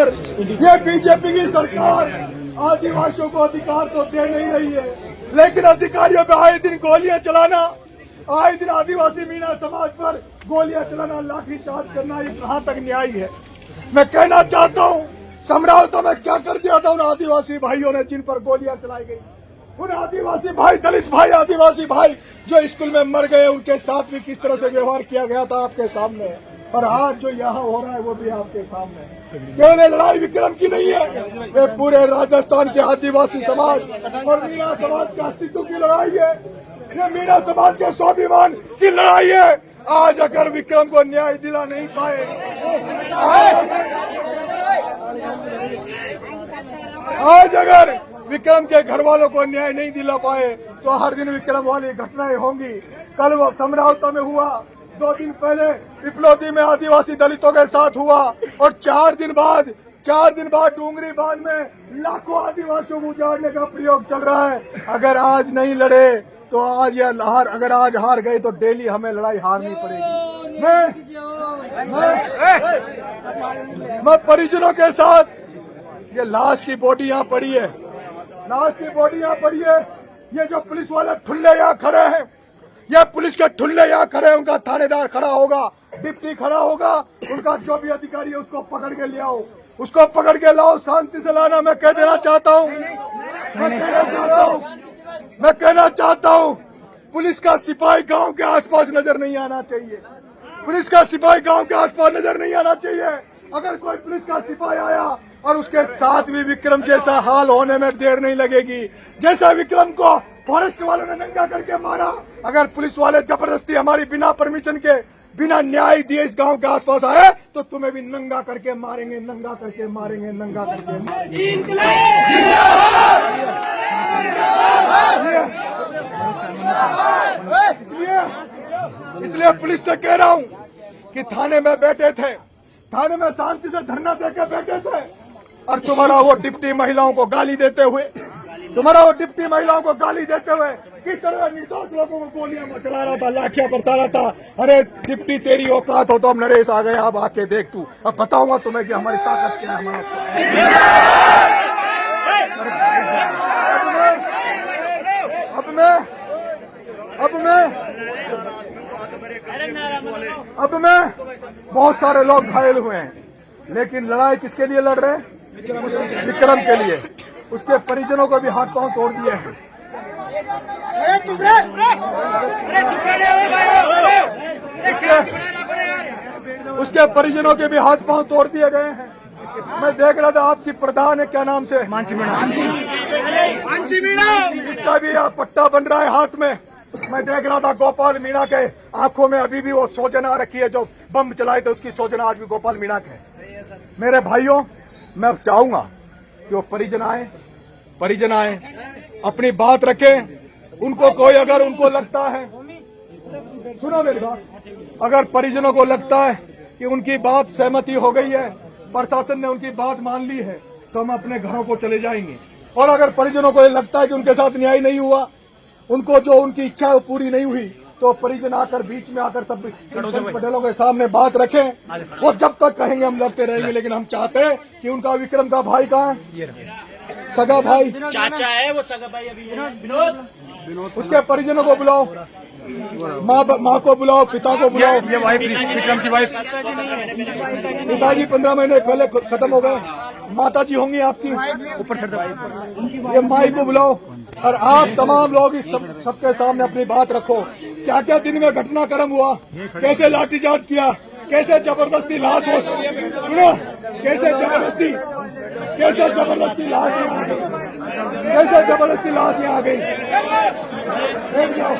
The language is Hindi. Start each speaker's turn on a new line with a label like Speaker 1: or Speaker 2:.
Speaker 1: ये बीजेपी की सरकार आदिवासियों को अधिकार तो दे नहीं रही है, लेकिन अधिकारियों पे आए दिन गोलियां चलाना, आए दिन आदिवासी मीना समाज पर गोलियां चलाना, लाठी चार्ज करना, ये कहाँ तक न्याय है। मैं कहना चाहता हूँ, समराल तो मैं क्या कर दिया था उन आदिवासी भाइयों ने जिन पर गोलियां चलाई गई, उन आदिवासी भाई, दलित भाई, आदिवासी भाई जो स्कूल में मर गए, उनके साथ भी किस तरह से व्यवहार किया गया था आपके सामने, और आज जो यहाँ हो रहा है वो भी आपके सामने। क्यों लड़ाई विक्रम की नहीं है, ये पूरे राजस्थान के आदिवासी समाज और मीना समाज के अस्तित्व की लड़ाई है, ये मीना समाज के स्वाभिमान की लड़ाई है। आज अगर विक्रम को न्याय दिला नहीं पाए, आज अगर विक्रम के घर वालों को न्याय नहीं दिला पाए तो हर दिन विक्रम वाली घटनाएं होंगी। कल वो समरावता में हुआ, 2 दिन पहले पिपलौदी में आदिवासी दलितों के साथ हुआ, और 4 दिन बाद डूंगरी बांध में लाखों आदिवासियों को उजाड़ने का प्रयोग चल रहा है। अगर आज नहीं लड़े तो आज अगर आज हार गए तो डेली हमें लड़ाई हारनी पड़ेगी। मैं परिजनों के साथ, ये लाश की बॉडी यहाँ पड़ी है, लाश की बॉडी यहाँ पड़ी है, ये जो पुलिस वाले ठुल्ले यहाँ खड़े हैं, ये पुलिस के ठुल्ले यहाँ खड़े हैं, उनका थानेदार खड़ा होगा, डिप्टी खड़ा होगा, उनका जो भी अधिकारी है उसको पकड़ के ले आओ, उसको पकड़ के लाओ, शांति से लाना। मैं कह देना चाहता हूँ, मैं कहना चाहता हूँ, पुलिस का सिपाही गांव के आसपास नजर नहीं आना चाहिए, पुलिस का सिपाही गांव के आसपास नजर नहीं आना चाहिए। अगर कोई पुलिस का सिपाही आया और उसके साथ भी विक्रम जैसा हाल होने में देर नहीं लगेगी, जैसा विक्रम को फॉरेस्ट वालों ने नंगा करके मारा, अगर पुलिस वाले जबरदस्ती हमारी बिना परमिशन के, बिना न्याय दिए इस गांव के आसपास आए तो तुम्हें भी नंगा करके मारेंगे, नंगा करके मारेंगे, नंगा करके मारेंगे। इसलिए पुलिस से कह रहा हूँ कि थाने में बैठे थे, थाने में शांति से धरना देकर बैठे थे, और तुम्हारा वो डिप्टी महिलाओं को गाली देते हुए, किस तरह निर्दोष लोगों को गोलियां चला रहा था, लाठियां बरसा रहा था। अरे डिप्टी तेरी औकात हो तो अब नरेश आ गए, अब आके देख तू, अब बताऊंगा तुम्हें कि हमारी ताकत क्या है। अब मैं बहुत सारे लोग घायल हुए हैं, लेकिन लड़ाई किसके लिए लड़ रहे हैं? विक्रम के लिए। उसके परिजनों को भी हाथ पांव तोड़ दिए हैं। उसके परिजनों के भी हाथ पांव तोड़ दिए गए हैं। मैं देख रहा था आपकी प्रधान है, क्या नाम से, मानसी मीणा, इसका भी पट्टा बन रहा है हाथ में। मैं देख रहा था गोपाल मीणा के आंखों में अभी भी वो सोजन आ रखी है, जो बम चलाए थे उसकी सोजन आज भी गोपाल मीणा के। मेरे भाइयों, मैं चाहूंगा कि वो परिजन आए, अपनी बात रखें। उनको कोई, अगर उनको लगता है, सुनो मेरी बात, अगर परिजनों को लगता है कि उनकी बात सहमति हो गई है, प्रशासन ने उनकी बात मान ली है, तो हम अपने घरों को चले जाएंगे। और अगर परिजनों को लगता है कि उनके साथ न्याय नहीं हुआ, उनको जो उनकी इच्छा है वो पूरी नहीं हुई, तो परिजन आकर बीच में आकर सब पटेलों के सामने बात रखें। वो जब तक कहेंगे हम लड़ते रहेंगे, लेकिन हम चाहते हैं कि उनका विक्रम का भाई कहाँ है, सगा भाई,
Speaker 2: चाचा है वो, सगा भाई अभी
Speaker 1: विनोद, उसके परिजनों को बुलाओ, माँ को बुलाओ, पिता को बुलाओ। ये वाइफ, विक्रम की वाइफ, पिताजी 15 महीने पहले खत्म हो गए, माता जी होंगी आपकी, ऊपर ये माई को बुलाओ, और आप तमाम लोग इस सबके सामने अपनी बात रखो। क्या क्या दिन में घटनाक्रम हुआ, कैसे लाठीचार्ज किया, कैसे जबरदस्ती लाश हो, सुनो, कैसे जबरदस्ती लाश यहाँ आ गई, बैठ जाओ।